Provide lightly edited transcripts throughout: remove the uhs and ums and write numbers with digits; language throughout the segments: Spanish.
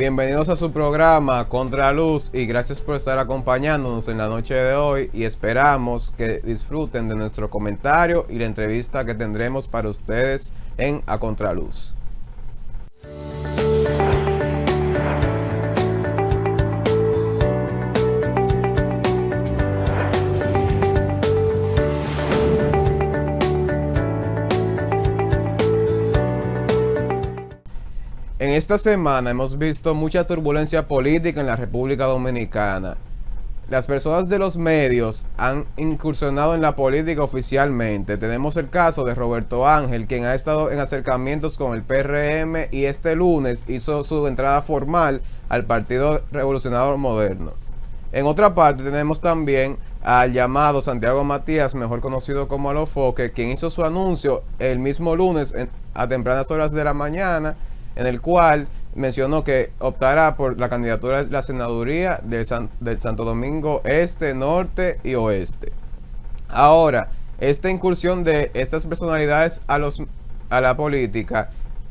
Bienvenidos a su programa Contraluz y gracias por estar acompañándonos en la noche de hoy y esperamos que disfruten de nuestro comentario y la entrevista que tendremos para ustedes en A Contraluz. En esta semana hemos visto mucha turbulencia política en la República Dominicana. Las personas de los medios han incursionado en la política oficialmente. Tenemos el caso de Roberto Ángel, quien ha estado en acercamientos con el PRM y este lunes hizo su entrada formal al Partido Revolucionario Moderno. En otra parte tenemos también al llamado Santiago Matías, mejor conocido como Alofoque, quien hizo su anuncio el mismo lunes a tempranas horas de la mañana, en el cual mencionó que optará por la candidatura de la senaduría del Santo Domingo Este, Norte y Oeste. Ahora, esta incursión de estas personalidades a la política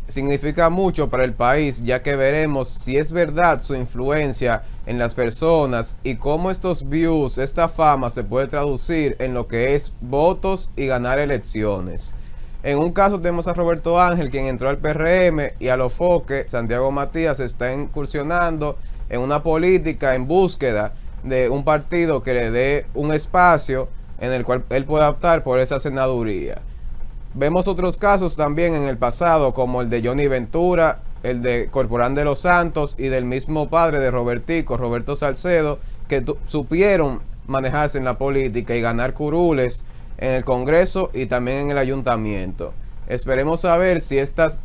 significa mucho para el país, ya que veremos si es verdad su influencia en las personas y cómo estos views, esta fama se puede traducir en lo que es votos y ganar elecciones. En un caso tenemos a Roberto Ángel, quien entró al PRM, y a Alofoque, Santiago Matías, está incursionando en una política en búsqueda de un partido que le dé un espacio en el cual él pueda optar por esa senaduría. Vemos otros casos también en el pasado, como el de Johnny Ventura, el de Corporán de los Santos y del mismo padre de Robertico, Roberto Salcedo, que supieron manejarse en la política y ganar curules en el Congreso y también en el Ayuntamiento. Esperemos saber si estas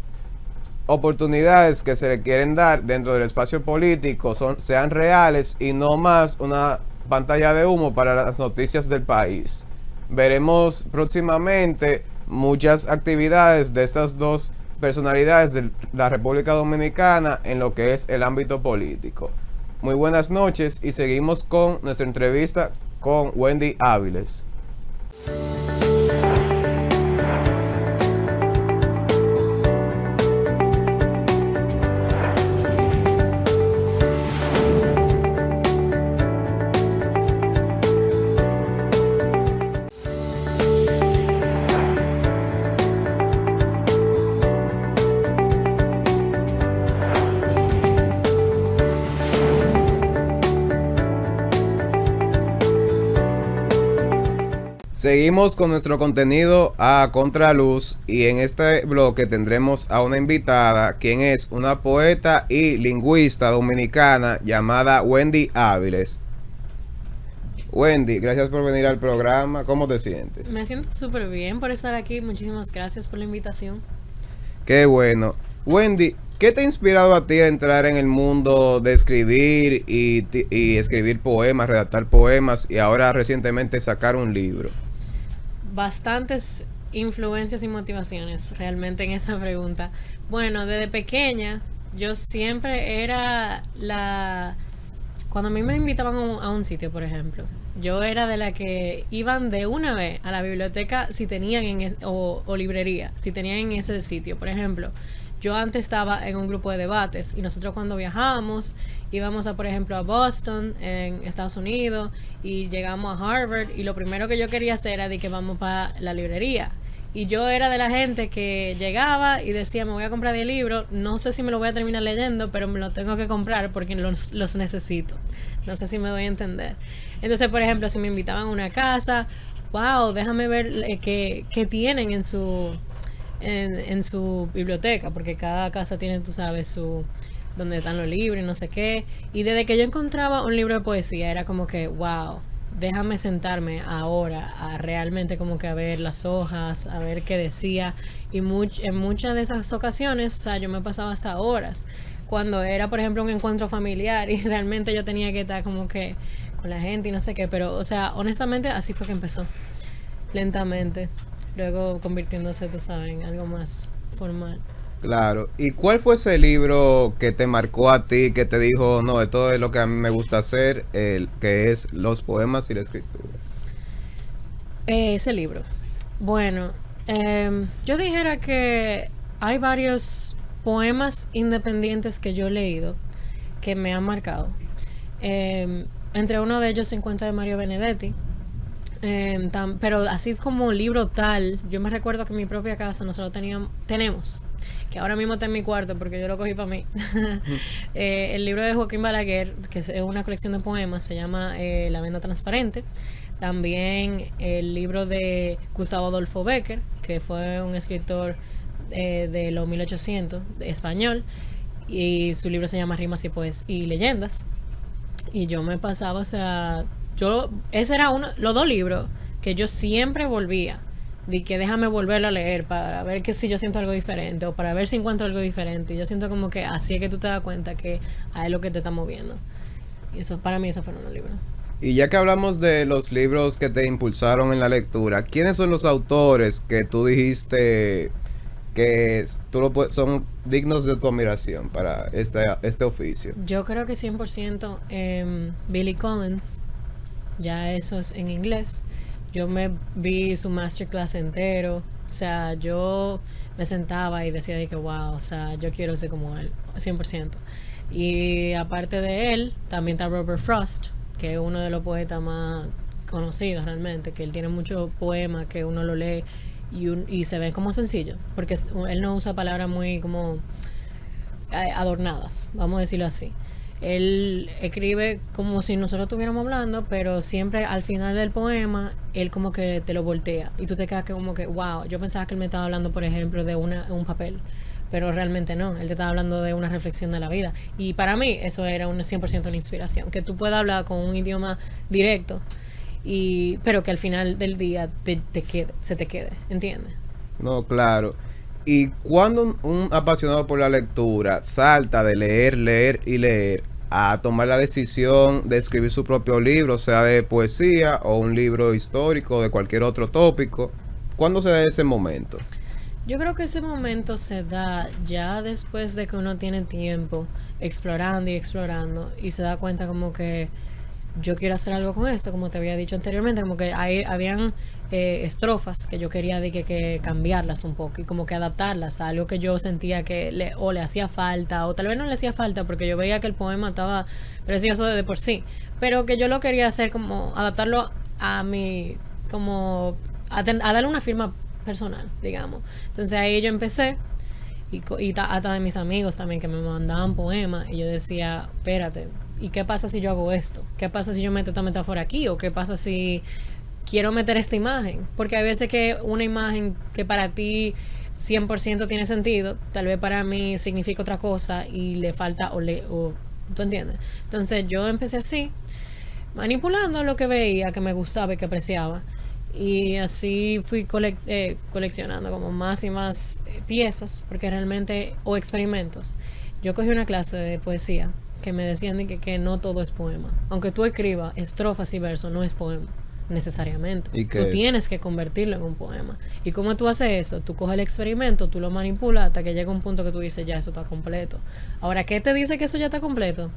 oportunidades que se le quieren dar dentro del espacio político sean reales y no más una pantalla de humo para las noticias del país. Veremos próximamente muchas actividades de estas dos personalidades de la República Dominicana en lo que es el ámbito político. Muy buenas noches y seguimos con nuestra entrevista con Wendy Áviles. Seguimos con nuestro contenido a Contraluz y en este bloque tendremos a una invitada, quien es una poeta y lingüista dominicana llamada Wendy Áviles. Wendy, gracias por venir al programa. ¿Cómo te sientes? Me siento súper bien por estar aquí. Muchísimas gracias por la invitación. Qué bueno. Wendy, ¿qué te ha inspirado a ti a entrar en el mundo de escribir y escribir poemas, redactar poemas y ahora recientemente sacar un libro? Bastantes influencias y motivaciones realmente en esa pregunta. Bueno, desde pequeña yo siempre era cuando a mí me invitaban a un sitio, por ejemplo, yo era de la que iban de una vez a la biblioteca si tenían o librería, si tenían en ese sitio. Por ejemplo, yo antes estaba en un grupo de debates y nosotros cuando viajábamos íbamos por ejemplo, a Boston, en Estados Unidos, y llegamos a Harvard y lo primero que yo quería hacer era de que vamos para la librería. Y yo era de la gente que llegaba y decía, me voy a comprar 10 libros, no sé si me lo voy a terminar leyendo, pero me lo tengo que comprar porque los necesito. No sé si me doy a entender. Entonces, por ejemplo, si me invitaban a una casa, wow, déjame ver qué tienen en su biblioteca, porque cada casa tiene, tú sabes, donde están los libros y no sé qué. Y desde que yo encontraba un libro de poesía, era como que, wow, déjame sentarme ahora a realmente como que a ver las hojas, a ver qué decía. Y en muchas de esas ocasiones, o sea, yo me pasaba hasta horas. Cuando era, por ejemplo, un encuentro familiar y realmente yo tenía que estar como que con la gente y no sé qué. Pero, o sea, honestamente, así fue que empezó. Lentamente. Luego convirtiéndose, tú sabes, en algo más formal. Claro. ¿Y cuál fue ese libro que te marcó a ti, que te dijo, no, esto es lo que a mí me gusta hacer, que es los poemas y la escritura? Ese libro. Bueno, yo dijera que hay varios poemas independientes que yo he leído que me han marcado. Entre uno de ellos se encuentra de Mario Benedetti. Pero así como libro tal, yo me recuerdo que en mi propia casa nosotros tenemos, que ahora mismo está en mi cuarto porque yo lo cogí para mí, el libro de Joaquín Balaguer, que es una colección de poemas, se llama La venda transparente. También el libro de Gustavo Adolfo Bécquer, que fue un escritor de los 1800, español, y su libro se llama Rimas y Leyendas. Y yo me pasaba, o sea, ese era los dos libros que yo siempre volvía. De que déjame volverlo a leer para ver que si yo siento algo diferente o para ver si encuentro algo diferente. Y yo siento como que así es que tú te das cuenta que es lo que te está moviendo. Y eso, para mí, esos fueron los libros. Y ya que hablamos de los libros que te impulsaron en la lectura, ¿quiénes son los autores que tú dijiste que son dignos de tu admiración para este oficio? Yo creo que 100% Billy Collins. Ya eso es en inglés. Yo me vi su masterclass entero. O sea, yo me sentaba y decía de que wow, o sea, yo quiero ser como él, 100%. Y aparte de él, también está Robert Frost, que es uno de los poetas más conocidos realmente, que él tiene muchos poemas que uno lo lee y se ven como sencillos, porque él no usa palabras muy como adornadas, vamos a decirlo así. Él escribe como si nosotros estuviéramos hablando, pero siempre al final del poema él como que te lo voltea y tú te quedas como que wow, yo pensaba que él me estaba hablando, por ejemplo, de un papel, pero realmente no, él te estaba hablando de una reflexión de la vida. Y para mí eso era un 100% una inspiración, que tú puedas hablar con un idioma directo, pero que al final del día se te quede, ¿entiendes? No, claro. Y cuando un apasionado por la lectura salta de leer y leer a tomar la decisión de escribir su propio libro, sea de poesía o un libro histórico, de cualquier otro tópico, ¿cuándo se da ese momento? Yo creo que ese momento se da ya después de que uno tiene tiempo explorando y se da cuenta como que yo quiero hacer algo con esto, como te había dicho anteriormente, como que habían estrofas que yo quería de que cambiarlas un poco y como que adaptarlas a algo que yo sentía que le hacía falta, o tal vez no le hacía falta porque yo veía que el poema estaba precioso de por sí, pero que yo lo quería hacer como adaptarlo a mi, como a darle una firma personal, digamos. Entonces ahí yo empecé y hasta de mis amigos también que me mandaban poemas y yo decía, espérate, ¿y qué pasa si yo hago esto? ¿Qué pasa si yo meto esta metáfora aquí? ¿O qué pasa si quiero meter esta imagen? Porque hay veces que una imagen que para ti 100% tiene sentido, tal vez para mí significa otra cosa y le falta o ¿tú entiendes? Entonces yo empecé así, manipulando lo que veía, que me gustaba y que apreciaba. Y así fui coleccionando como más y más piezas, porque realmente, o experimentos. Yo cogí una clase de poesía que me decían que no todo es poema. Aunque tú escribas estrofas y versos, no es poema necesariamente. ¿Y qué tú es? Tienes que convertirlo en un poema. ¿Y cómo tú haces eso? Tú coges el experimento, tú lo manipulas hasta que llega un punto que tú dices, ya, eso está completo. Ahora, ¿qué te dice que eso ya está completo?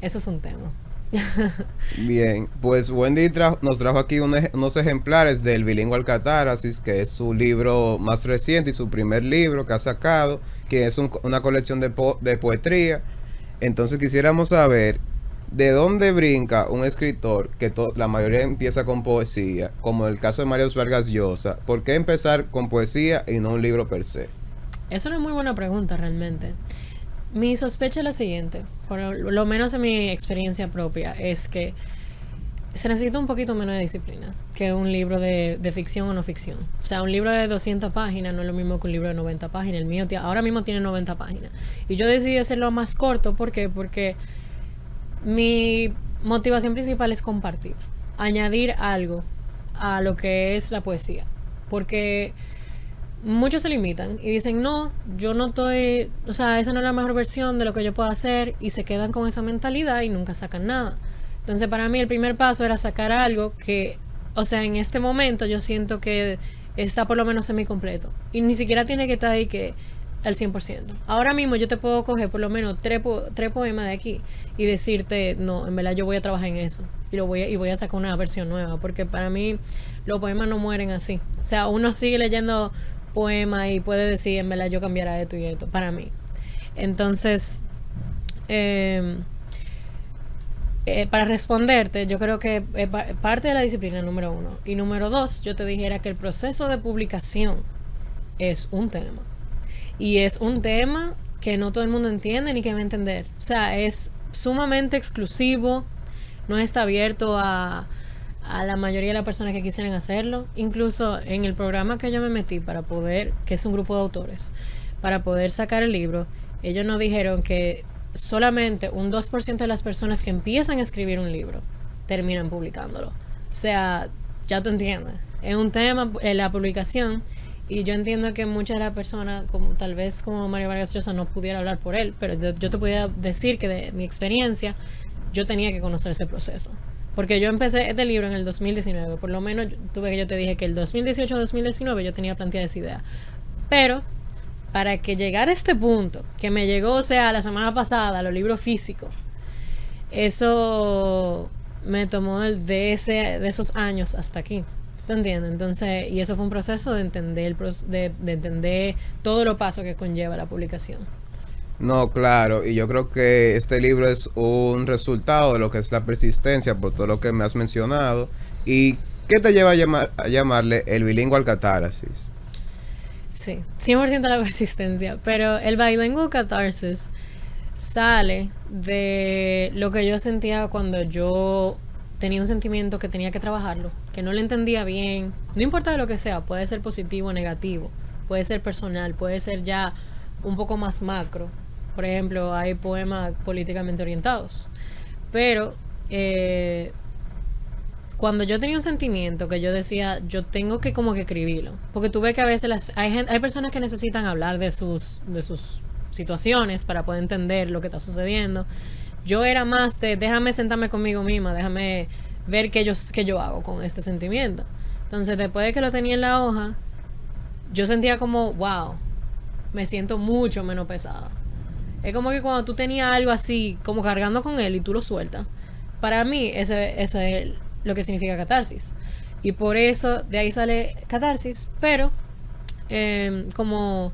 Eso es un tema. Bien, pues Wendy nos trajo aquí unos ejemplares del Bilingüe Catárasis, que es su libro más reciente y su primer libro que ha sacado, que es una colección de poesía. Entonces quisiéramos saber de dónde brinca un escritor que la mayoría empieza con poesía, como el caso de Mario Vargas Llosa. ¿Por qué empezar con poesía y no un libro per se? Es una muy buena pregunta realmente. Mi sospecha es la siguiente, por lo menos en mi experiencia propia, es que se necesita un poquito menos de disciplina que un libro de ficción o no ficción. O sea, un libro de 200 páginas no es lo mismo que un libro de 90 páginas. El mío ahora mismo tiene 90 páginas. Y yo decidí hacerlo más corto, ¿por qué? Porque mi motivación principal es compartir, añadir algo a lo que es la poesía. Porque muchos se limitan y dicen, no, yo no estoy, o sea, esa no es la mejor versión de lo que yo puedo hacer, y se quedan con esa mentalidad y nunca sacan nada. Entonces para mí el primer paso era sacar algo que, o sea, en este momento yo siento que está por lo menos semi-completo y ni siquiera tiene que estar ahí que al 100%. Ahora mismo yo te puedo coger por lo menos tres poemas de aquí y decirte, no, en verdad yo voy a trabajar en eso y voy a sacar una versión nueva, porque para mí los poemas no mueren así. O sea, uno sigue leyendo poema y puede decir, en verdad yo cambiará esto y esto, para mí. Entonces, Eh, para responderte, yo creo que parte de la disciplina, número uno. Y número dos, yo te dijera que el proceso de publicación es un tema. Y es un tema que no todo el mundo entiende ni que va a entender. O sea, es sumamente exclusivo, no está abierto a la mayoría de las personas que quisieran hacerlo. Incluso en el programa que yo me metí para poder, que es un grupo de autores, para poder sacar el libro, ellos nos dijeron que solamente un 2% de las personas que empiezan a escribir un libro terminan publicándolo. O sea, ya te entiendes. Es un tema, la publicación, y yo entiendo que muchas de las personas, como tal vez como Mario Vargas Llosa, no pudiera hablar por él, pero yo te podía decir que de mi experiencia, yo tenía que conocer ese proceso. Porque yo empecé este libro en el 2019, por lo menos tuve que yo te dije que el 2018-2019 yo tenía planteada esa idea. Pero para que llegara a este punto, que me llegó, o sea, la semana pasada, los libros físicos, eso me tomó de esos años hasta aquí. ¿Te entiendes? Entonces, y eso fue un proceso de entender, de entender todo lo paso que conlleva la publicación. No, claro, y yo creo que este libro es un resultado de lo que es la persistencia, por todo lo que me has mencionado. ¿Y qué te lleva a llamarle el bilingual catarsis? Sí, 100% la persistencia, pero el bilingual catarsis sale de lo que yo sentía cuando yo tenía un sentimiento que tenía que trabajarlo, que no lo entendía bien, no importa de lo que sea, puede ser positivo o negativo, puede ser personal, puede ser ya un poco más macro. Por ejemplo, hay poemas políticamente orientados, pero cuando yo tenía un sentimiento que yo decía, yo tengo que como que escribirlo, porque tú ves que a veces hay personas que necesitan hablar de sus situaciones para poder entender lo que está sucediendo. Yo era más de déjame sentarme conmigo misma, déjame ver qué yo hago con este sentimiento. Entonces, después de que lo tenía en la hoja, yo sentía como, wow, me siento mucho menos pesada. Es como que cuando tú tenías algo así, como cargando con él y tú lo sueltas. Para mí, eso es lo que significa catarsis. Y por eso, de ahí sale catarsis, pero como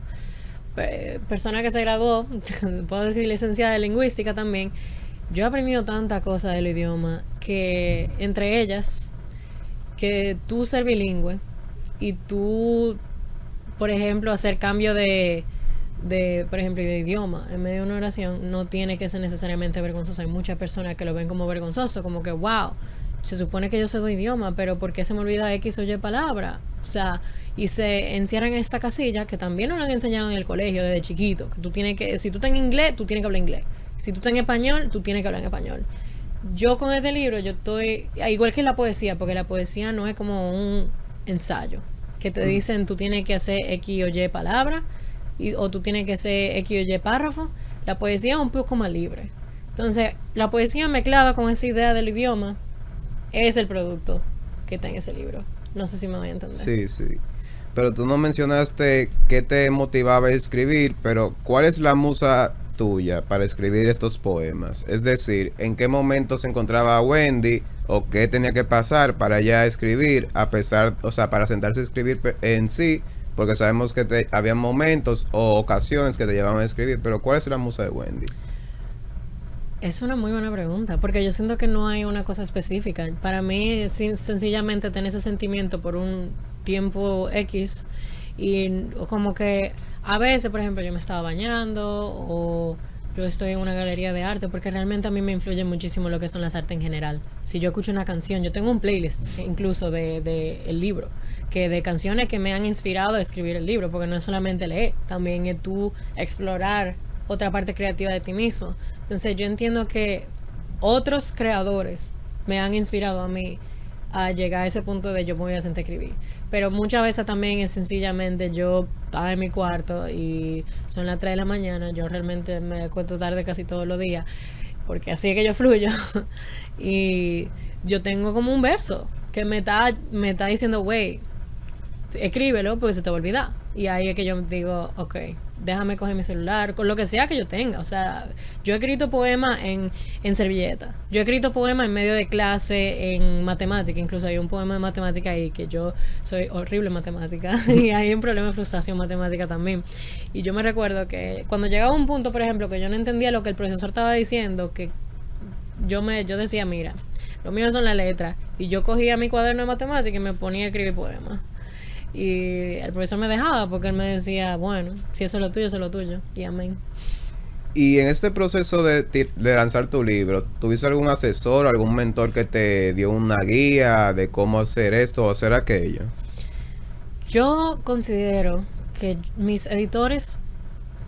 persona que se graduó, puedo decir licenciada de lingüística también, yo he aprendido tantas cosas del idioma, que entre ellas, que tú ser bilingüe y tú, por ejemplo, hacer cambio por ejemplo, de idioma en medio de una oración, no tiene que ser necesariamente vergonzoso. Hay muchas personas que lo ven como vergonzoso, como que, wow, se supone que yo sé de idioma, pero ¿por qué se me olvida X o Y palabra? O sea, y se encierran en esta casilla que también nos lo han enseñado en el colegio desde chiquito, que tú tienes que, si tú estás en inglés, tú tienes que hablar inglés. Si tú estás en español, tú tienes que hablar en español. Yo con este libro, yo estoy, igual que la poesía, porque la poesía no es como un ensayo, que te dicen tú tienes que hacer X o Y palabra, o tú tienes que hacer X o Y párrafo. La poesía es un poco más libre. Entonces, la poesía mezclada con esa idea del idioma es el producto que está en ese libro. No sé si me voy a entender. Sí, sí. Pero tú no mencionaste qué te motivaba a escribir, pero ¿cuál es la musa tuya para escribir estos poemas? Es decir, ¿en qué momento se encontraba Wendy o qué tenía que pasar para ya escribir, a pesar, o sea, para sentarse a escribir en sí? Porque sabemos que había momentos o ocasiones que te llevaban a escribir, pero ¿cuál es la musa de Wendy? Es una muy buena pregunta, porque yo siento que no hay una cosa específica. Para mí es sencillamente tener ese sentimiento por un tiempo X, y como que a veces, por ejemplo, yo me estaba bañando o yo estoy en una galería de arte, porque realmente a mí me influye muchísimo lo que son las artes en general. Si yo escucho una canción, yo tengo un playlist incluso de el libro, que de canciones que me han inspirado a escribir el libro, porque no es solamente leer, también es tú explorar otra parte creativa de ti mismo. Entonces yo entiendo que otros creadores me han inspirado a mí a llegar a ese punto de yo me voy a sentar a escribir. Pero muchas veces también es sencillamente yo estaba en mi cuarto y son las 3 de la mañana, yo realmente me acuesto tarde casi todos los días, porque así es que yo fluyo. Y yo tengo como un verso que me está diciendo, güey, escríbelo porque se te va a olvidar. Y ahí es que yo digo, ok, déjame coger mi celular, con lo que sea que yo tenga. O sea, yo he escrito poemas en servilleta. Yo he escrito poemas en medio de clase, en matemática. Incluso hay un poema de matemática ahí que yo soy horrible en matemática. Y hay un problema de frustración matemática también. Y yo me recuerdo que cuando llegaba un punto, por ejemplo, que yo no entendía lo que el profesor estaba diciendo, que yo decía, mira, lo mío son las letras. Y yo cogía mi cuaderno de matemática y me ponía a escribir poemas. Y el profesor me dejaba porque él me decía, bueno, si eso es lo tuyo, eso es lo tuyo. Y amén. Y en este proceso de lanzar tu libro, ¿tuviste algún asesor o algún mentor que te dio una guía de cómo hacer esto o hacer aquello? Yo considero que mis editores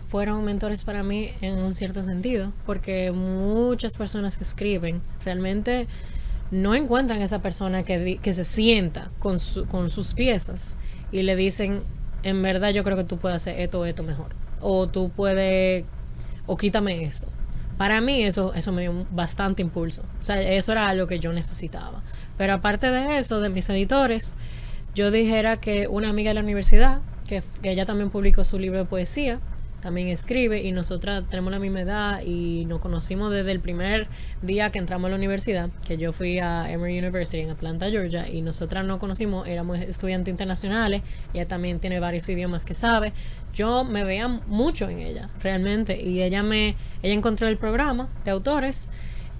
fueron mentores para mí en un cierto sentido, porque muchas personas que escriben realmente no encuentran esa persona que se sienta con sus piezas y le dicen, en verdad yo creo que tú puedes hacer esto o esto mejor, o tú puedes, o quítame eso. Para mí eso me dio bastante impulso. O sea, eso era algo que yo necesitaba. Pero aparte de eso, de mis editores, yo dijera que una amiga de la universidad, que ella también publicó su libro de poesía, también escribe, y nosotras tenemos la misma edad y nos conocimos desde el primer día que entramos a la universidad, que yo fui a Emory University en Atlanta, Georgia, y nosotras nos conocimos, éramos estudiantes internacionales. Ella también tiene varios idiomas que sabe. Yo me veía mucho en ella, realmente, y ella encontró el programa de autores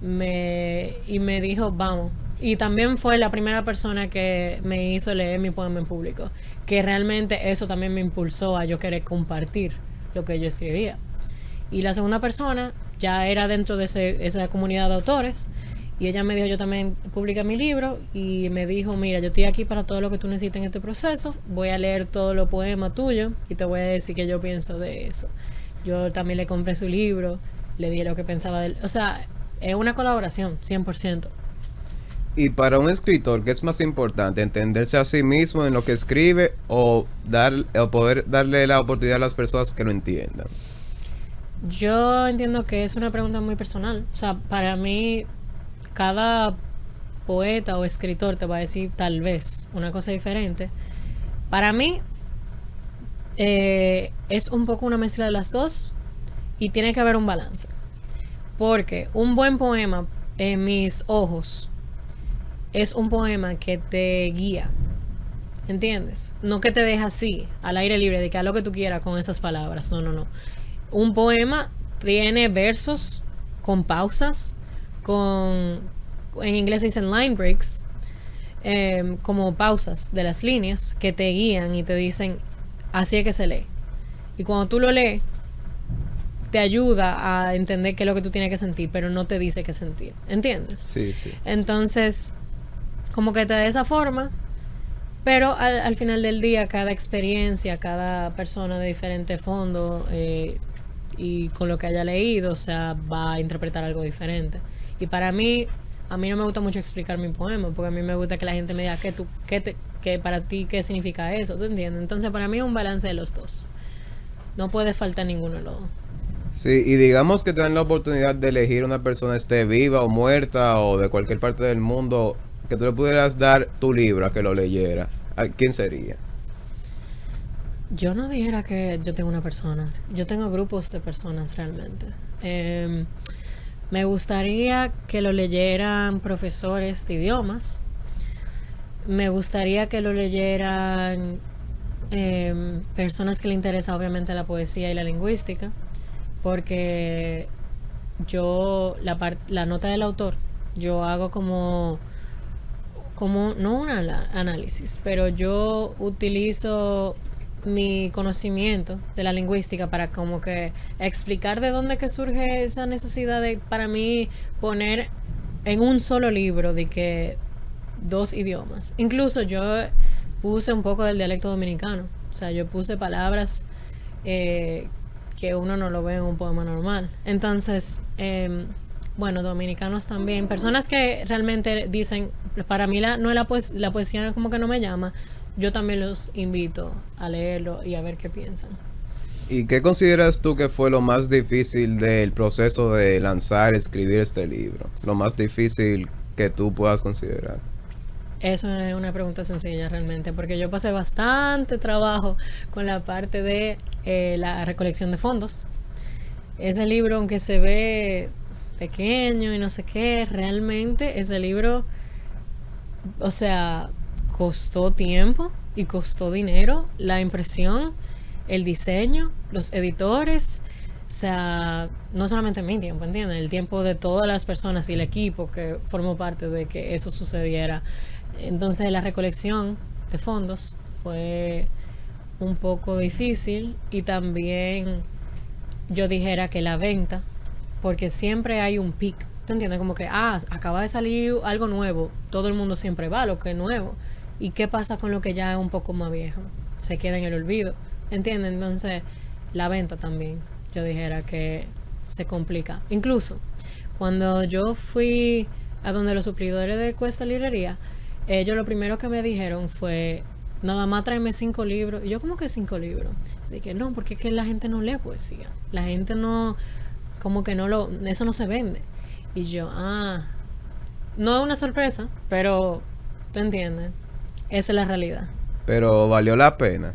y me dijo, vamos. Y también fue la primera persona que me hizo leer mi poema en público, que realmente eso también me impulsó a yo querer compartir lo que yo escribía. Y la segunda persona ya era dentro de esa comunidad de autores, y ella me dijo, yo también publiqué mi libro, y me dijo, mira, yo estoy aquí para todo lo que tú necesites en este proceso, voy a leer todos los poemas tuyos y te voy a decir qué yo pienso de eso. Yo también le compré su libro, le di lo que pensaba de él. O sea, es una colaboración 100%. Y para un escritor, ¿qué es más importante? ¿Entenderse a sí mismo en lo que escribe o poder darle la oportunidad a las personas que lo entiendan? Yo entiendo que es una pregunta muy personal. O sea, para mí, cada poeta o escritor te va a decir tal vez una cosa diferente. Para mí, es un poco una mezcla de las dos, y tiene que haber un balance. Porque un buen poema, en mis ojos, es un poema que te guía, ¿entiendes? No que te deja así, al aire libre, de que haz lo que tú quieras con esas palabras. No. Un poema tiene versos con pausas, en inglés se dicen line breaks, como pausas de las líneas que te guían y te dicen, así es que se lee. Y cuando tú lo lees, te ayuda a entender qué es lo que tú tienes que sentir, pero no te dice qué sentir, ¿entiendes? Sí. Entonces, como que te da esa forma, pero al final del día, cada experiencia, cada persona de diferente fondo y con lo que haya leído, o sea, va a interpretar algo diferente. Y para mí, a mí no me gusta mucho explicar mi poema, porque a mí me gusta que la gente me diga que para ti, qué significa eso, ¿tú entiendes? Entonces, para mí es un balance de los dos. No puede faltar ninguno de los dos. Sí, y digamos que te dan la oportunidad de elegir una persona, esté viva o muerta o de cualquier parte del mundo, que tú le pudieras dar tu libro a que lo leyera. ¿A quién sería? Yo no dijera que yo tengo una persona. Yo tengo grupos de personas realmente. Me gustaría que lo leyeran profesores de idiomas. Me gustaría que lo leyeran personas que le interesa obviamente la poesía y la lingüística, porque yo la nota del autor, yo hago como no un análisis, pero yo utilizo mi conocimiento de la lingüística para como que explicar de dónde que surge esa necesidad de, para mí, poner en un solo libro de que 2 idiomas. Incluso yo puse un poco del dialecto dominicano, o sea, yo puse palabras que uno no lo ve en un poema normal. Entonces, bueno, dominicanos también, personas que realmente dicen, para mí la poesía como que no me llama, yo también los invito a leerlo y a ver qué piensan. ¿Y qué consideras tú que fue lo más difícil del proceso de lanzar, escribir este libro? Lo más difícil que tú puedas considerar. Eso es una pregunta sencilla realmente, porque yo pasé bastante trabajo con la parte de la recolección de fondos. Ese libro, aunque se ve pequeño y no sé qué, realmente ese libro, o sea, costó tiempo y costó dinero, la impresión, el diseño, los editores, o sea, no solamente mi tiempo, ¿entiendes? El tiempo de todas las personas y el equipo que formó parte de que eso sucediera. Entonces la recolección de fondos fue un poco difícil y también yo dijera que la venta, porque siempre hay un pic. ¿Tú entiendes? Como que, acaba de salir algo nuevo, todo el mundo siempre va a lo que es nuevo. ¿Y qué pasa con lo que ya es un poco más viejo? Se queda en el olvido. ¿Entiendes? Entonces, la venta también, yo dijera que se complica. Incluso, cuando yo fui a donde los suplidores de Cuesta Librería, ellos lo primero que me dijeron fue, nada más tráeme 5 libros. Y yo, como que 5 libros. Dije, no, porque es que la gente no lee poesía. La gente no, como que eso no se vende. Y yo, no es una sorpresa, pero tú entiendes, esa es la realidad. Pero valió la pena.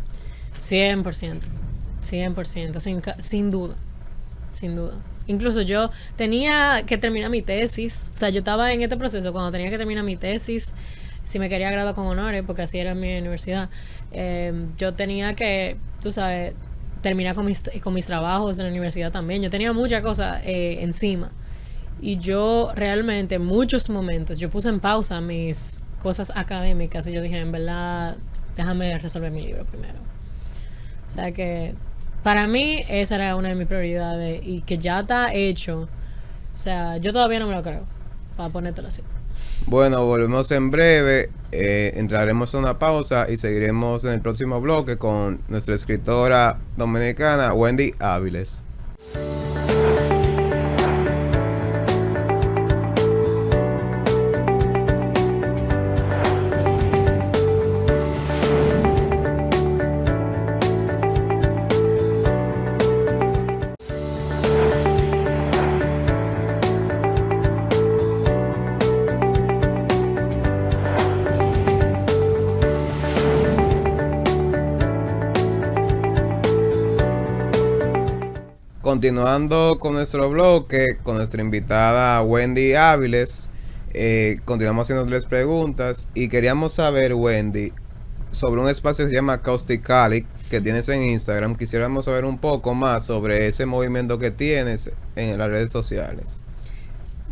100%, 100%, sin duda, sin duda. Incluso yo tenía que terminar mi tesis, o sea, yo estaba en este proceso cuando tenía que terminar mi tesis, si me quería graduar con honores, porque así era mi universidad, yo tenía que, tú sabes, terminar con mis trabajos de la universidad también. Yo tenía muchas cosas encima. Y yo realmente, en muchos momentos, yo puse en pausa mis cosas académicas y yo dije, en verdad, déjame resolver mi libro primero. O sea que, para mí, esa era una de mis prioridades y que ya está hecho. O sea, yo todavía no me lo creo, para ponértelo así. Bueno, volvemos en breve, entraremos a una pausa y seguiremos en el próximo bloque con nuestra escritora dominicana, Wendy Áviles. Continuando con nuestro bloque, con nuestra invitada Wendy Áviles, continuamos haciendo 3 preguntas y queríamos saber, Wendy, sobre un espacio que se llama Causticalic que tienes en Instagram. Quisiéramos saber un poco más sobre ese movimiento que tienes en las redes sociales.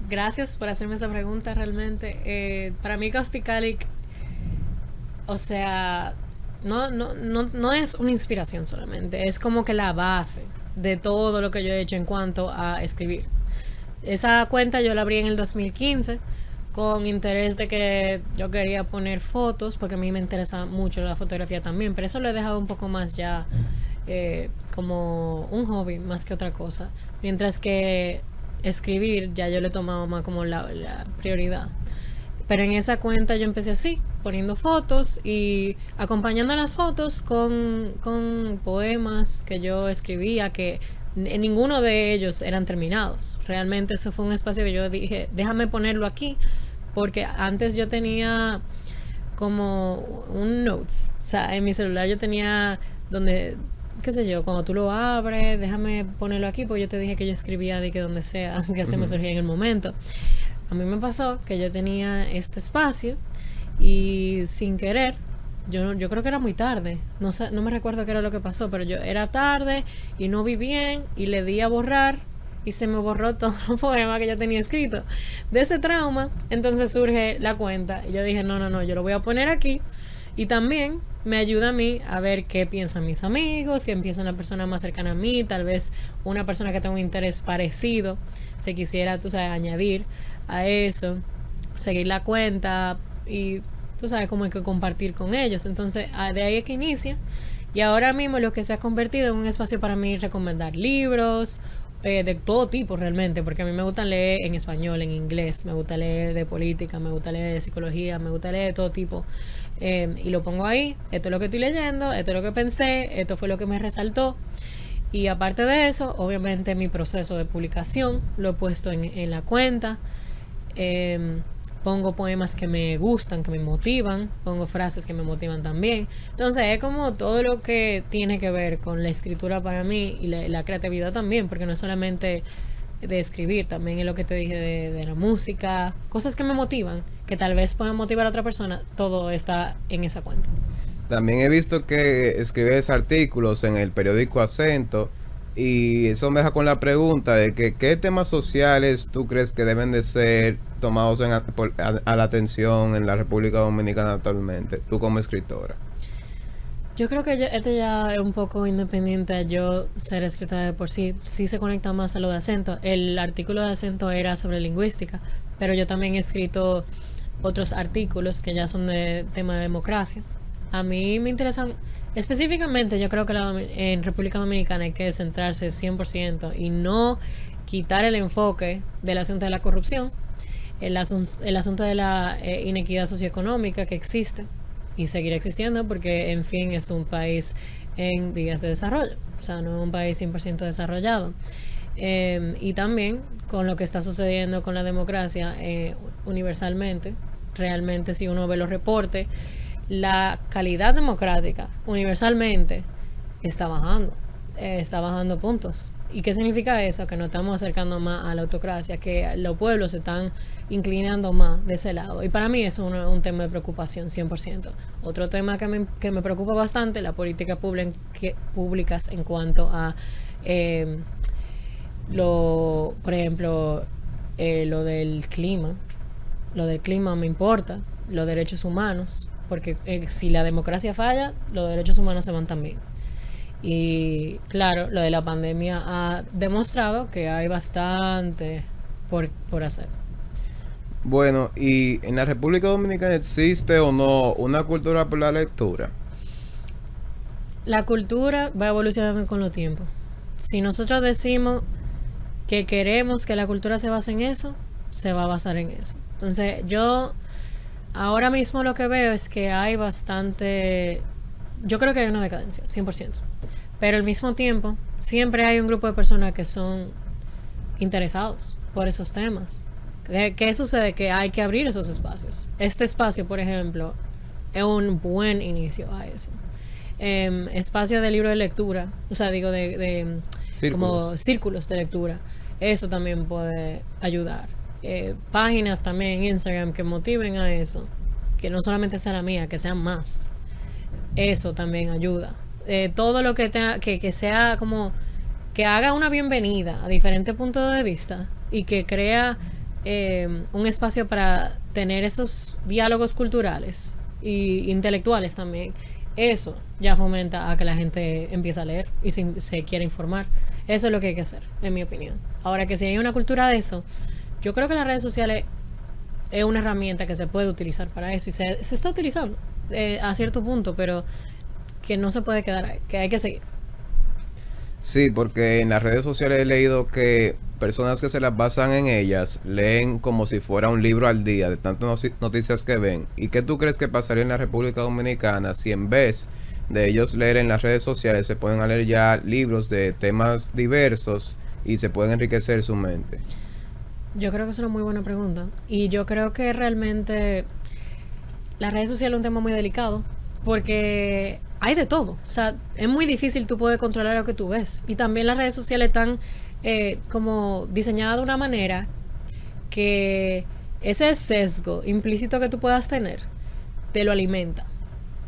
Gracias por hacerme esa pregunta realmente. Para mí Causticalic, o sea, no es una inspiración solamente, es como que la base de todo lo que yo he hecho en cuanto a escribir. Esa cuenta yo la abrí en el 2015 con interés de que yo quería poner fotos, porque a mí me interesa mucho la fotografía también, pero eso lo he dejado un poco más ya como un hobby más que otra cosa, mientras que escribir ya yo lo he tomado más como la prioridad. Pero en esa cuenta yo empecé así, poniendo fotos y acompañando las fotos con poemas que yo escribía, que ninguno de ellos eran terminados. Realmente eso fue un espacio que yo dije, déjame ponerlo aquí, porque antes yo tenía como un notes, o sea, en mi celular yo tenía donde, qué sé yo, cuando tú lo abres, déjame ponerlo aquí, porque yo te dije que yo escribía de que donde sea, que se me surgía en el momento. A mí me pasó que yo tenía este espacio y sin querer, yo creo que era muy tarde, no sé, no me recuerdo qué era lo que pasó, pero yo era tarde y no vi bien y le di a borrar y se me borró todo el poema que yo tenía escrito. De ese trauma, entonces surge la cuenta y yo dije, no, yo lo voy a poner aquí y también me ayuda a mí a ver qué piensan mis amigos, si empieza una persona más cercana a mí, tal vez una persona que tenga un interés parecido, se quisiera, tú sabes, añadir a eso, seguir la cuenta y tú sabes cómo hay que compartir con ellos. Entonces de ahí es que inicia y ahora mismo lo que se ha convertido en un espacio para mí recomendar libros de todo tipo realmente, porque a mí me gusta leer en español, en inglés, me gusta leer de política, me gusta leer de psicología, me gusta leer de todo tipo, y lo pongo ahí, esto es lo que estoy leyendo, esto es lo que pensé, esto fue lo que me resaltó. Y aparte de eso, obviamente mi proceso de publicación lo he puesto en la cuenta. pongo poemas que me gustan, que me motivan, pongo frases que me motivan también. Entonces es como todo lo que tiene que ver con la escritura para mí y la creatividad también, porque no es solamente de escribir, también es lo que te dije de la música, cosas que me motivan, que tal vez puedan motivar a otra persona, todo está en esa cuenta. También he visto que escribes artículos en el periódico Acento y eso me deja con la pregunta de que qué temas sociales tú crees que deben de ser tomados a la atención en la República Dominicana actualmente, tú como escritora. Yo creo que esto ya es un poco independiente a yo ser escritora de por sí. Sí se conecta más a lo de acento. El artículo de acento era sobre lingüística, pero yo también he escrito otros artículos que ya son de tema de democracia. A mí me interesan, específicamente yo creo que en República Dominicana hay que centrarse 100% y no quitar el enfoque del asunto de la corrupción, el asunto de la inequidad socioeconómica que existe y seguirá existiendo porque, en fin, es un país en vías de desarrollo, o sea, no es un país 100% desarrollado. Y también con lo que está sucediendo con la democracia universalmente, realmente si uno ve los reportes, la calidad democrática universalmente está bajando puntos. ¿Y qué significa eso? Que nos estamos acercando más a la autocracia, que los pueblos se están inclinando más de ese lado. Y para mí es un tema de preocupación 100%. Otro tema que me preocupa bastante, la política públicas en cuanto a, por ejemplo, lo del clima. Lo del clima me importa, los derechos humanos, porque si la democracia falla, los derechos humanos se van también. Y claro, lo de la pandemia ha demostrado que hay bastante por hacer. Bueno, ¿y en la República Dominicana existe o no una cultura por la lectura? La cultura va evolucionando con los tiempos. Si nosotros decimos que queremos que la cultura se base en eso, se va a basar en eso. Entonces, yo ahora mismo lo que veo es que hay bastante... Yo creo que hay una decadencia, 100%. Pero al mismo tiempo, siempre hay un grupo de personas que son interesados por esos temas. ¿Qué sucede? Que hay que abrir esos espacios. Este espacio, por ejemplo, es un buen inicio a eso. Espacio de libro de lectura, o sea, digo, de como círculos de lectura. Eso también puede ayudar. Páginas también en Instagram que motiven a eso. Que no solamente sea la mía, que sean más. Eso también ayuda. Todo lo que tenga, que sea como que haga una bienvenida a diferentes puntos de vista y que crea un espacio para tener esos diálogos culturales e intelectuales también. Eso ya fomenta a que la gente empiece a leer y se quiera informar. Eso es lo que hay que hacer, en mi opinión. Ahora, que si hay una cultura de eso, yo creo que las redes sociales es una herramienta que se puede utilizar para eso y se está utilizando a cierto punto, pero que no se puede quedar ahí, que hay que seguir. Sí, porque en las redes sociales he leído que personas que se las basan en ellas leen como si fuera un libro al día de tantas noticias que ven. ¿Y qué tú crees que pasaría en la República Dominicana si en vez de ellos leer en las redes sociales se pueden leer ya libros de temas diversos y se pueden enriquecer su mente? Yo creo que es una muy buena pregunta y yo creo que realmente las redes sociales es un tema muy delicado porque hay de todo, o sea, es muy difícil tú poder controlar lo que tú ves y también las redes sociales están como diseñadas de una manera que ese sesgo implícito que tú puedas tener te lo alimenta.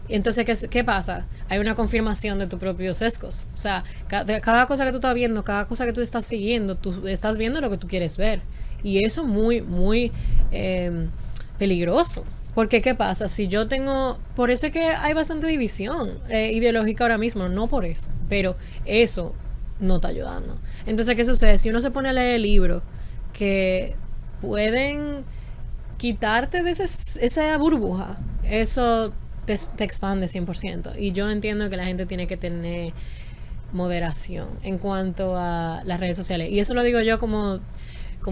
Entonces, ¿qué pasa? Hay una confirmación de tus propios sesgos. O sea, cada cosa que tú estás viendo, cada cosa que tú estás siguiendo, tú estás viendo lo que tú quieres ver. Y eso es muy, muy peligroso. Porque, ¿qué pasa? Si yo tengo... Por eso es que hay bastante división ideológica ahora mismo. No por eso. Pero eso no está ayudando. Entonces, ¿qué sucede? Si uno se pone a leer libros que pueden quitarte de esa burbuja, eso te expande 100%. Y yo entiendo que la gente tiene que tener moderación en cuanto a las redes sociales. Y eso lo digo yo como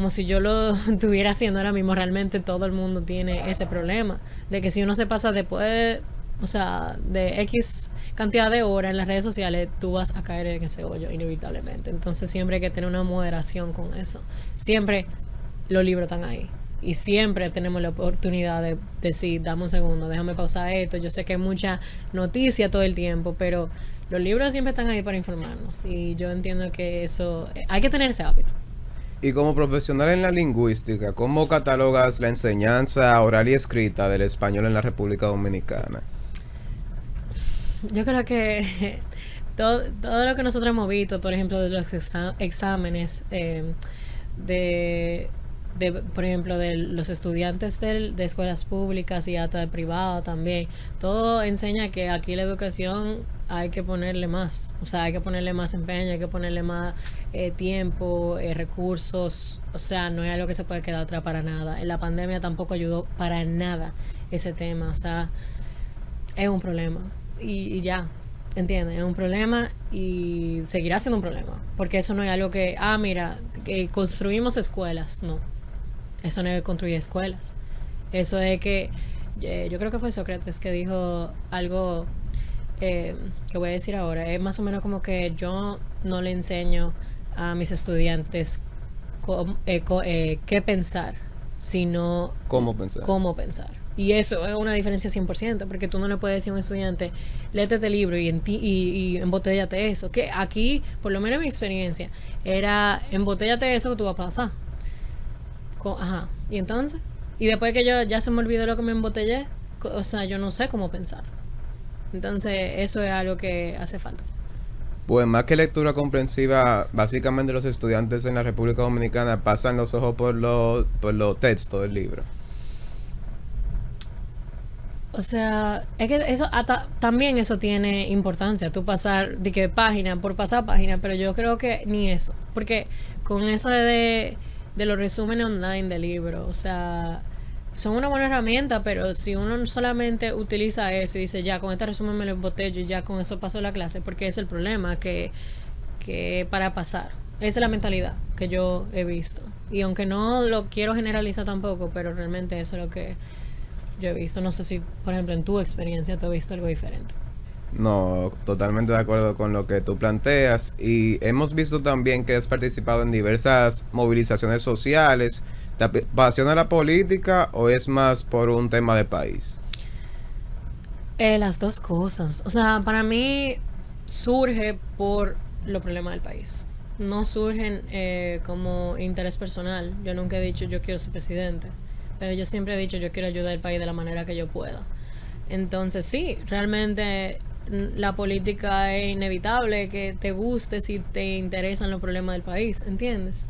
si yo lo estuviera haciendo ahora mismo. Realmente todo el mundo tiene ese problema de que si uno se pasa después, o sea, de X cantidad de horas en las redes sociales, tú vas a caer en ese hoyo inevitablemente. Entonces siempre hay que tener una moderación con eso. Siempre los libros están ahí. Y siempre tenemos la oportunidad de decir, dame un segundo, déjame pausar esto. Yo sé que hay mucha noticia todo el tiempo, pero los libros siempre están ahí para informarnos. Y yo entiendo que eso, hay que tener ese hábito. Y como profesional en la lingüística, ¿cómo catalogas la enseñanza oral y escrita del español en la República Dominicana? Yo creo que todo lo que nosotros hemos visto, por ejemplo, de los exámenes, por ejemplo, de los estudiantes de escuelas públicas y hasta de privadas también, todo enseña que aquí la educación hay que ponerle más, o sea, hay que ponerle más empeño, hay que ponerle más tiempo, recursos, o sea, no es algo que se puede quedar atrás para nada. En la pandemia tampoco ayudó para nada ese tema, o sea, es un problema y ya, ¿entiendes? Es un problema y seguirá siendo un problema, porque eso no es algo que, mira, que construimos escuelas, no. Eso no es construir escuelas. Eso es que, yo creo que fue Sócrates que dijo algo que voy a decir ahora. Es más o menos como que yo no le enseño a mis estudiantes qué pensar, sino ¿Cómo pensar? cómo pensar. Y eso es una diferencia 100%, porque tú no le puedes decir a un estudiante, léete este libro y embotéllate eso. Que aquí, por lo menos en mi experiencia, era embotéllate eso que tú vas a pasar. Ajá. ¿Y entonces? Y después que yo ya se me olvidó lo que me embotellé, o sea, yo no sé cómo pensar. Entonces, eso es algo que hace falta. Pues más que lectura comprensiva, básicamente los estudiantes en la República Dominicana pasan los ojos por los textos del libro. O sea, es que eso también eso tiene importancia, tú pasar de que página por pasar página, pero yo creo que ni eso, porque con eso de los resúmenes online de libros, o sea, son una buena herramienta, pero si uno solamente utiliza eso y dice, ya, con este resumen me lo embotello y ya con eso paso la clase, porque es el problema que para pasar, esa es la mentalidad que yo he visto, y aunque no lo quiero generalizar tampoco, pero realmente eso es lo que yo he visto. No sé si, por ejemplo, en tu experiencia tú has visto algo diferente. No, totalmente de acuerdo con lo que tú planteas. Y hemos visto también que has participado en diversas movilizaciones sociales. ¿Te apasiona la política o es más por un tema de país? Las dos cosas. O sea, para mí surge por los problemas del país. No surgen como interés personal. Yo nunca he dicho yo quiero ser presidente. Pero yo siempre he dicho yo quiero ayudar al país de la manera que yo pueda. Entonces sí, realmente la política es inevitable que te guste si te interesan los problemas del país, ¿entiendes?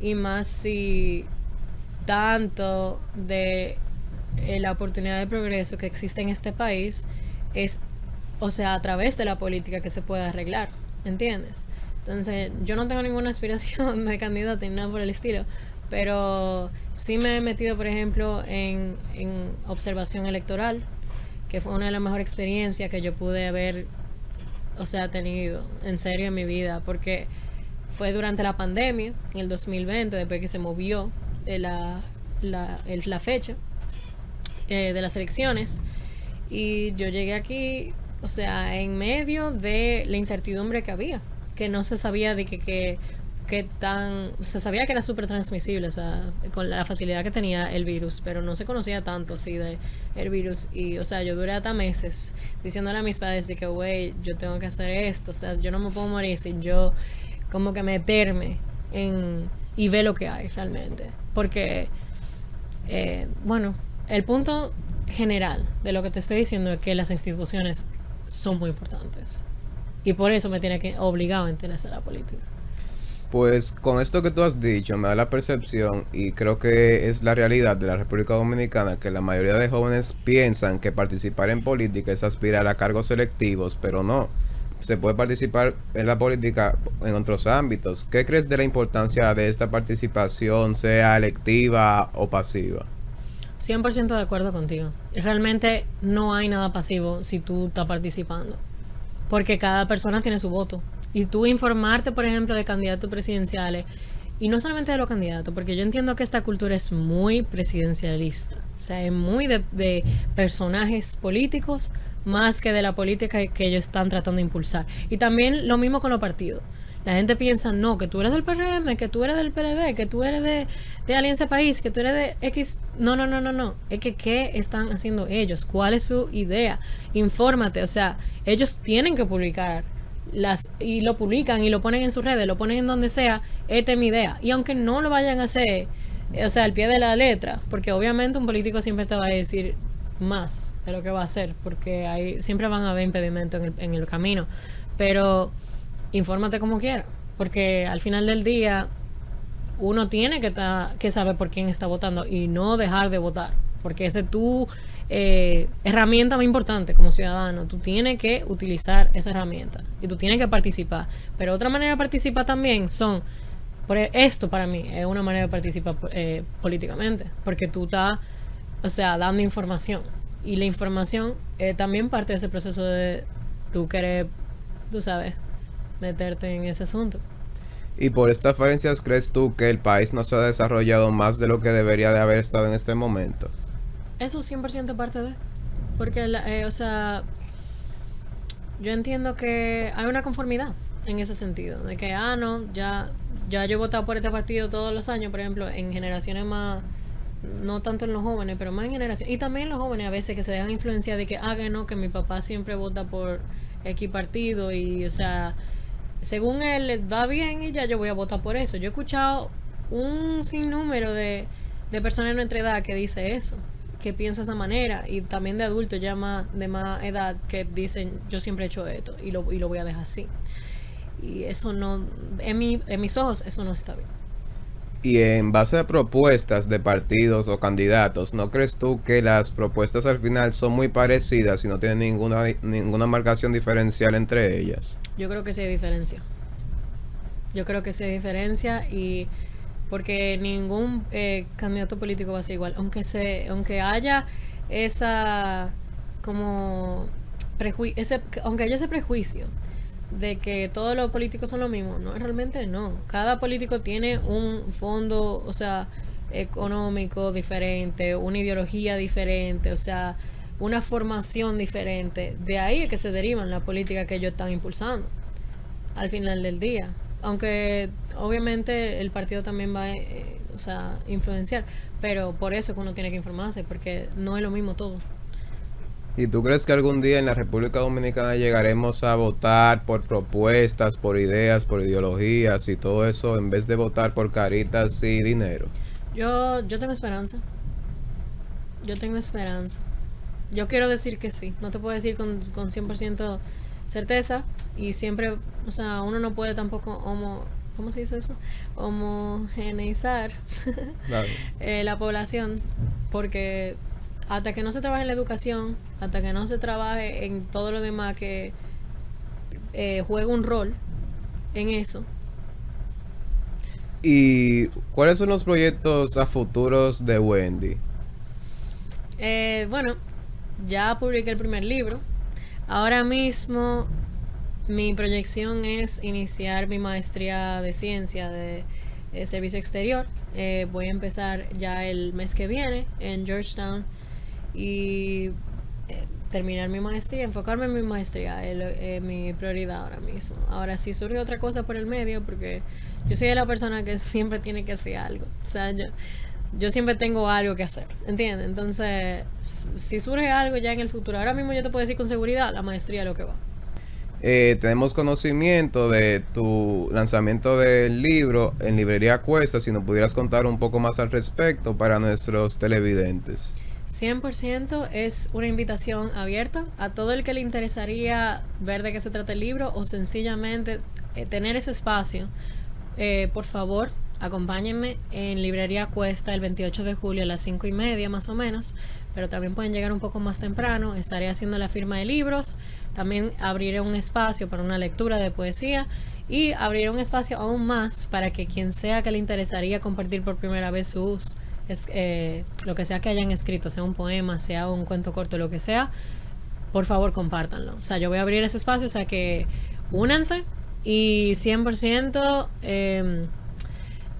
Y más si tanto de la oportunidad de progreso que existe en este país es, o sea, a través de la política que se puede arreglar, ¿entiendes? Entonces yo no tengo ninguna aspiración de candidata ni nada por el estilo, pero sí me he metido, por ejemplo, en observación electoral, que fue una de las mejores experiencias que yo pude haber, o sea, tenido en serio en mi vida, porque fue durante la pandemia, en el 2020, después que se movió la fecha de las elecciones, y yo llegué aquí, o sea, en medio de la incertidumbre que había, que no se sabía de que se sabía que era súper transmisible, o sea, con la facilidad que tenía el virus, pero no se conocía tanto, sí, de el virus. Y, o sea, yo duré hasta meses diciéndole a mis padres de que, güey, yo tengo que hacer esto, o sea, yo no me puedo morir sin yo como que meterme y ver lo que hay realmente. Porque, bueno, el punto general de lo que te estoy diciendo es que las instituciones son muy importantes. Y por eso me tiene que obligado a interesar la política. Pues con esto que tú has dicho me da la percepción y creo que es la realidad de la República Dominicana que la mayoría de jóvenes piensan que participar en política es aspirar a cargos selectivos, pero no. Se puede participar en la política en otros ámbitos. ¿Qué crees de la importancia de esta participación, sea electiva o pasiva? 100% de acuerdo contigo. Realmente no hay nada pasivo si tú estás participando, porque cada persona tiene su voto. Y tú informarte, por ejemplo, de candidatos presidenciales, y no solamente de los candidatos, porque yo entiendo que esta cultura es muy presidencialista, o sea, es muy de personajes políticos más que de la política que ellos están tratando de impulsar. Y también lo mismo con los partidos. La gente piensa, no, que tú eres del PRM, que tú eres del PLD, que tú eres de Alianza País, que tú eres de X. No, no, no, no, no. Es que, ¿qué están haciendo ellos? ¿Cuál es su idea? Infórmate. O sea, ellos tienen que publicar y lo publican y lo ponen en sus redes, lo ponen en donde sea. Esta es mi idea. Y aunque no lo vayan a hacer, o sea, al pie de la letra, porque obviamente un político siempre te va a decir más de lo que va a hacer, porque ahí siempre van a haber impedimentos en el camino, pero infórmate como quiera, porque al final del día uno tiene que saber por quién está votando y no dejar de votar, porque esa es tu herramienta más importante como ciudadano. Tú tienes que utilizar esa herramienta y tú tienes que participar, pero otra manera de participar también son esto. Para mí es una manera de participar políticamente, porque tú estás, o sea, dando información, y la información también parte de ese proceso de tú querer, tú sabes, meterte en ese asunto. Y por estas falencias, ¿crees tú que el país no se ha desarrollado más de lo que debería de haber estado en este momento? Eso 100% parte de, porque o sea, yo entiendo que hay una conformidad en ese sentido, de que no, ya yo he votado por este partido todos los años, por ejemplo, en generaciones más, no tanto en los jóvenes, pero más en generaciones, y también los jóvenes a veces que se dejan influenciar de que no, que mi papá siempre vota por X partido, y o sea, según él les va bien y ya yo voy a votar por eso. Yo he escuchado un sinnúmero de personas de nuestra edad que dice eso, que piensa de esa manera, y también de adultos ya de más edad que dicen, yo siempre he hecho esto y lo voy a dejar así. Y eso no, en mis ojos, eso no está bien. Y en base a propuestas de partidos o candidatos, ¿no crees tú que las propuestas al final son muy parecidas y no tienen ninguna marcación diferencial entre ellas? Yo creo que sí hay diferencia. Yo creo que sí hay diferencia, y porque ningún candidato político va a ser igual, aunque haya esa como aunque haya ese prejuicio de que todos los políticos son lo mismo. No, realmente no. Cada político tiene un fondo, o sea, económico diferente, una ideología diferente, o sea, una formación diferente. De ahí es que se derivan las políticas que ellos están impulsando al final del día. Aunque obviamente el partido también va o sea, influenciar, pero por eso que uno tiene que informarse, porque no es lo mismo todo. ¿Y tú crees que algún día en la República Dominicana llegaremos a votar por propuestas, por ideas, por ideologías y todo eso, en vez de votar por caritas y dinero? Yo tengo esperanza. Yo tengo esperanza. Yo quiero decir que sí. No te puedo decir con 100% certeza, y siempre, o sea, uno no puede tampoco ¿cómo se dice eso? Homogeneizar Claro. La población, porque hasta que no se trabaje en la educación, hasta que no se trabaje en todo lo demás que juega un rol en eso. ¿Y cuáles son los proyectos a futuros de Wendy? Bueno, ya publiqué el primer libro. Ahora mismo mi proyección es iniciar mi maestría de ciencia de servicio exterior. Voy a empezar ya el mes que viene en Georgetown, y terminar mi maestría, enfocarme en mi maestría es mi prioridad ahora mismo. Ahora, si surge otra cosa por el medio, porque yo soy la persona que siempre tiene que hacer algo, o sea, yo siempre tengo algo que hacer, ¿entiendes? Entonces, si surge algo ya en el futuro, ahora mismo yo te puedo decir con seguridad, la maestría es lo que va. Tenemos conocimiento de tu lanzamiento del libro en Librería Cuesta. Si nos pudieras contar un poco más al respecto para nuestros televidentes. 100% es una invitación abierta a todo el que le interesaría ver de qué se trata el libro, o sencillamente tener ese espacio. Por favor, acompáñenme en Librería Cuesta el 28 de julio a las 5:30 más o menos, pero también pueden llegar un poco más temprano. Estaré haciendo la firma de libros, también abriré un espacio para una lectura de poesía, y abriré un espacio aún más para que quien sea que le interesaría compartir por primera vez lo que sea que hayan escrito, sea un poema, sea un cuento corto, lo que sea, por favor compártanlo. O sea, yo voy a abrir ese espacio, o sea que únanse, y 100%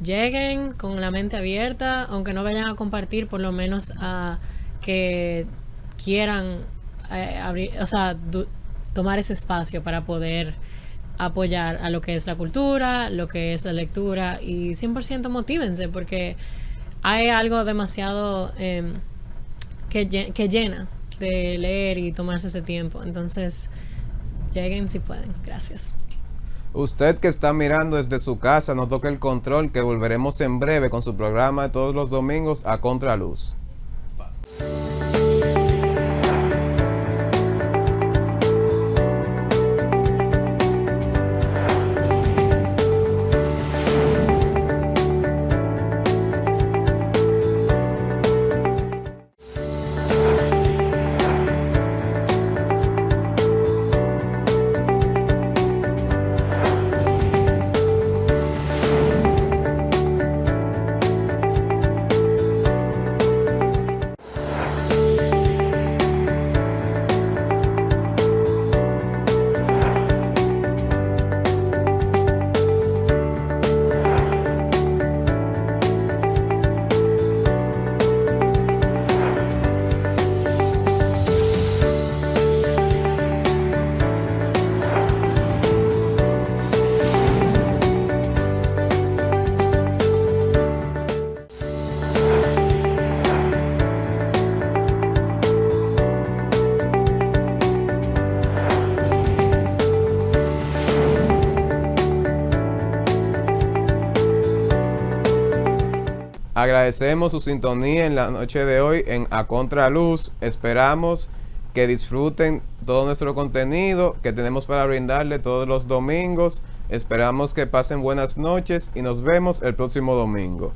lleguen con la mente abierta, aunque no vayan a compartir, por lo menos a que quieran abrir, o sea, tomar ese espacio para poder apoyar a lo que es la cultura, lo que es la lectura, y 100% motívense porque hay algo demasiado que llena de leer y tomarse ese tiempo. Entonces, lleguen si pueden. Gracias. Usted que está mirando desde su casa, no toque el control, que volveremos en breve con su programa de todos los domingos a Contraluz. Agradecemos su sintonía en la noche de hoy en A Contraluz. Esperamos que disfruten todo nuestro contenido que tenemos para brindarle todos los domingos. Esperamos que pasen buenas noches y nos vemos el próximo domingo.